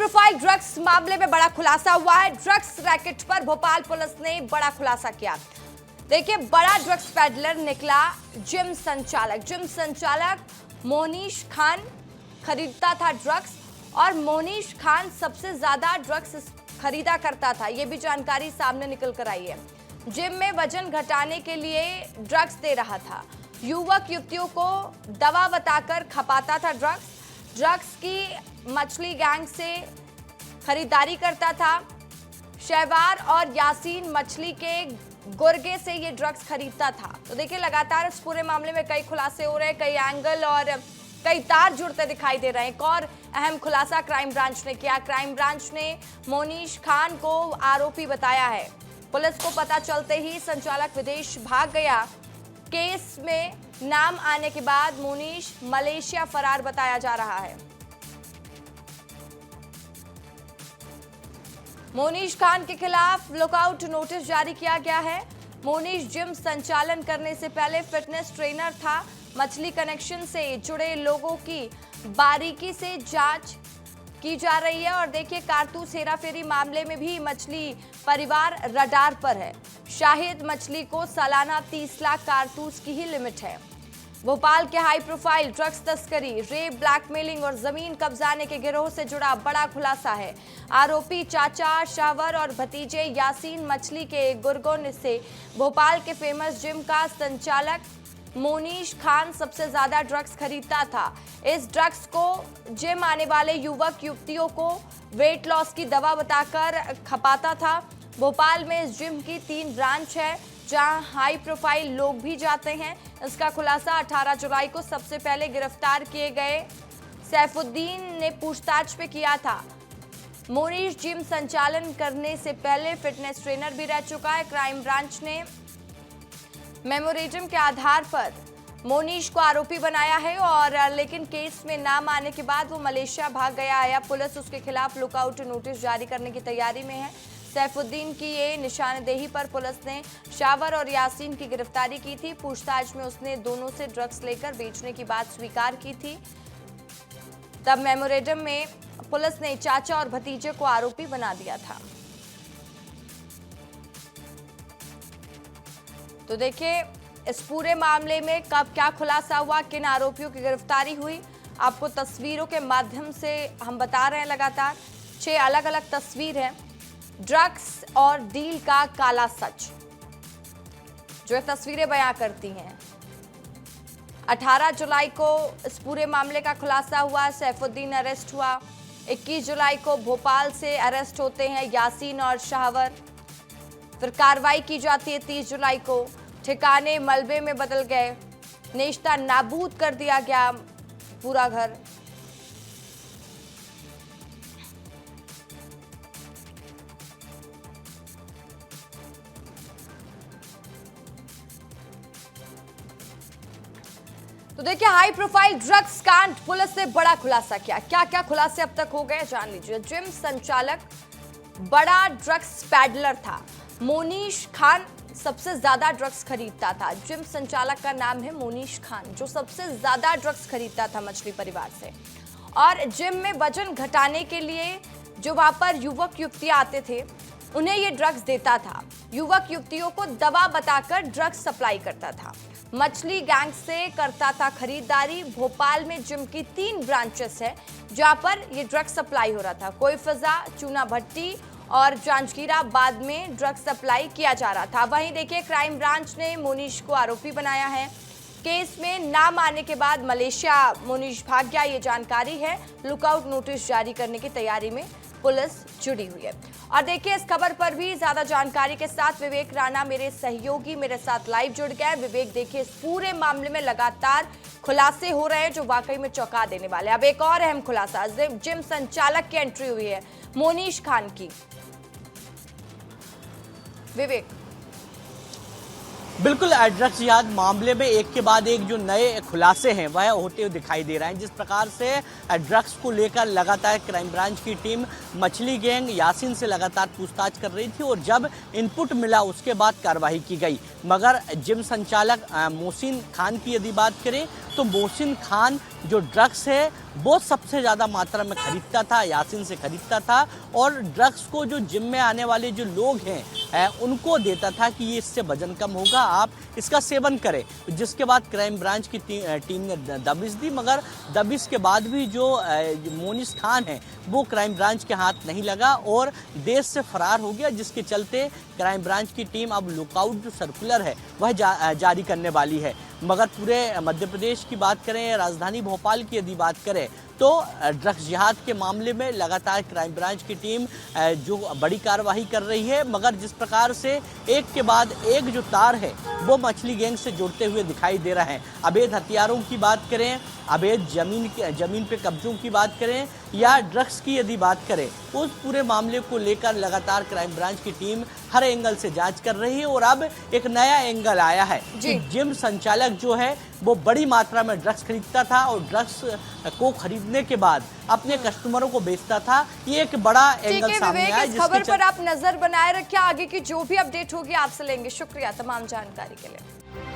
Profile drugs मामले में बड़ा खुलासा हुआ है। ड्रग्स रैकेट पर भोपाल पुलिस ने बड़ा खुलासा किया। देखिए, बड़ा ड्रग्स पेडलर निकला जिम संचालक। जिम संचालक मोनीश खान खरीदता था ड्रग्स और मोनीश खान सबसे ज्यादा ड्रग्स खरीदा करता था, यह भी जानकारी सामने निकल कर आई है। जिम में वजन घटाने के लिए ड्रग्स दे रहा था, युवक युवतियों को दवा बताकर खपाता था ड्रग्स की मछली गैंग से खरीदारी करता था। शहवार और यासीन मछली के गुर्गे से ये ड्रग्स खरीदता था। तो देखिए, लगातार इस पूरे मामले में कई खुलासे हो रहे हैं, कई एंगल और कई तार जुड़ते दिखाई दे रहे हैं। एक और अहम खुलासा क्राइम ब्रांच ने किया। क्राइम ब्रांच ने मोनीश खान को आरोपी बताया है। पुलिस को पता चलते ही संचालक विदेश भाग गया। केस में नाम आने के बाद मोनीश मलेशिया फरार बताया जा रहा है। मोनीश खान के खिलाफ लुकआउट नोटिस जारी किया गया है। मोनीश जिम संचालन करने से पहले फिटनेस ट्रेनर था। मछली कनेक्शन से जुड़े लोगों की बारीकी से जांच की जा रही है। और देखिए, कारतूस हेराफेरी मामले में भी मछली परिवार रडार पर है। शाहिद मछली को सालाना 30 लाख कारतूस की ही लिमिट है। भोपाल के हाई प्रोफाइल ड्रग्स तस्करी, रेप, ब्लैकमेलिंग और जमीन कब्जाने के गिरोह से जुड़ा बड़ा खुलासा है। आरोपी चाचा शावर और भतीजे यासीन मछली के गुर्गों से भोपाल के फेमस जिम का संचालक मोनीश खान सबसे ज्यादा ड्रग्स खरीदता था। इस ड्रग्स को जिम आने वाले युवक युवतियों को वेट लॉस की दवा बताकर खपाता था। भोपाल में इस जिम की 3 ब्रांच है, जहां हाई प्रोफाइल लोग भी जाते हैं। इसका खुलासा 18 जुलाई को सबसे पहले गिरफ्तार किए गए सैफुद्दीन ने पूछताछ पे किया था। मोनीश जिम संचालन करने से पहले फिटनेस ट्रेनर भी रह चुका है। क्राइम ब्रांच ने मेमोरेंडम के आधार पर मोनीश को आरोपी बनाया है और लेकिन केस में नाम आने के बाद वो मलेशिया भाग गया है। पुलिस उसके खिलाफ लुकआउट नोटिस जारी करने की तैयारी में है। सैफुद्दीन की ये निशानदेही पर पुलिस ने शावर और यासीन की गिरफ्तारी की थी। पूछताछ में उसने दोनों से ड्रग्स लेकर बेचने की बात स्वीकार की थी। तब मेमोरेंडम में पुलिस ने चाचा और भतीजे को आरोपी बना दिया था। तो देखिए, इस पूरे मामले में कब क्या खुलासा हुआ, किन आरोपियों की गिरफ्तारी हुई, आपको तस्वीरों के माध्यम से हम बता रहे हैं। लगातार 6 अलग अलग तस्वीर है। ड्रग्स और डील का काला सच जो तस्वीरें बयां करती हैं। 18 जुलाई को इस पूरे मामले का खुलासा हुआ, सैफुद्दीन अरेस्ट हुआ। 21 जुलाई को भोपाल से अरेस्ट होते हैं यासीन और शाहवर। फिर कार्रवाई की जाती है 30 जुलाई को। ठिकाने मलबे में बदल गए, नेश्ता नाबूद कर दिया गया पूरा घर। तो देखिए, हाई प्रोफाइल ड्रग्स कांड, पुलिस ने बड़ा खुलासा किया। क्या क्या खुलासे अब तक हो गए, जान लीजिए। जिम संचालक बड़ा ड्रग्स पैडलर था। मोनीश खान सबसे ज्यादा ड्रग्स खरीदता था। जिम संचालक का नाम है मोनीश खान, जो सबसे ज्यादा ड्रग्स खरीदता था मछली परिवार से। और जिम में वजन घटाने के लिए जो वहां पर युवक युवतियां आते थे, उन्हें ये ड्रग्स देता था। युवक युवतियों को दवा बताकर ड्रग्स सप्लाई करता था। मछली गैंग से करता था खरीदारी। भोपाल में जिम की 3 ब्रांचेस है, जहां पर ये ड्रग्स सप्लाई हो रहा था। कोई फिजा, चूना भट्टी और जांजगीराबाद में ड्रग्स सप्लाई किया जा रहा था। वहीं देखिए, क्राइम ब्रांच ने मोनीश को आरोपी बनाया है। केस में नाम आने के बाद मलेशिया मोनीश भाग गया, ये जानकारी है। लुकआउट नोटिस जारी करने की तैयारी में पुलिस जुड़ी हुई है। और देखिए, इस खबर पर भी ज्यादा जानकारी के साथ विवेक राणा मेरे सहयोगी मेरे साथ लाइव जुड़ गए। विवेक, देखिए, इस पूरे मामले में लगातार खुलासे हो रहे हैं जो वाकई में चौंका देने वाले हैं। अब एक और अहम खुलासा, जिम संचालक की एंट्री हुई है मोनीश खान की। विवेक, बिल्कुल, ड्रग्स याद मामले में एक के बाद एक जो नए खुलासे हैं वह होते हुए दिखाई दे रहे हैं। जिस प्रकार से ड्रग्स को लेकर लगातार क्राइम ब्रांच की टीम मछली गैंग यासीन से लगातार पूछताछ कर रही थी और जब इनपुट मिला उसके बाद कार्रवाई की गई। मगर जिम संचालक मोहसिन खान की यदि बात करें तो मोहसिन खान जो ड्रग्स है वो सबसे ज़्यादा मात्रा में खरीदता था, यासीन से खरीदता था और ड्रग्स को जो जिम में आने वाले जो लोग हैं उनको देता था कि ये इससे वजन कम होगा, आप इसका सेवन करें। जिसके बाद क्राइम ब्रांच की टीम ने दबिश दी, मगर दबिश के बाद भी जो मोनिश खान है वो क्राइम ब्रांच के हाथ नहीं लगा और देश से फरार हो गया, जिसके चलते क्राइम ब्रांच की टीम अब लुकआउट जो सर्कुलर है वह जारी करने वाली है। मगर पूरे मध्य प्रदेश की बात करें, राजधानी भोपाल की यदि बात करें तो ड्रग्स जिहाद के मामले में लगातार क्राइम ब्रांच की टीम जो बड़ी कार्रवाई कर रही है, मगर जिस प्रकार से एक के बाद एक जो तार है वो मछली गैंग से जुड़ते हुए दिखाई दे रहा है। अवैध हथियारों की बात करें, अवैध जमीन पे कब्जों की बात करें या ड्रग्स की यदि बात करें, उस पूरे मामले को लेकर लगातार क्राइम ब्रांच की टीम हर एंगल से जांच कर रही है। और अब एक नया एंगल आया है कि जिम संचालक जो है वो बड़ी मात्रा में ड्रग्स खरीदता था और ड्रग्स को खरीदने के बाद अपने कस्टमरों को बेचता था। ये एक बड़ा एंगल सामने आया। इस खबर पर आप नजर बनाए रखिए, आगे की जो भी अपडेट होगी आपसे लेंगे। शुक्रिया तमाम जानकारी के लिए।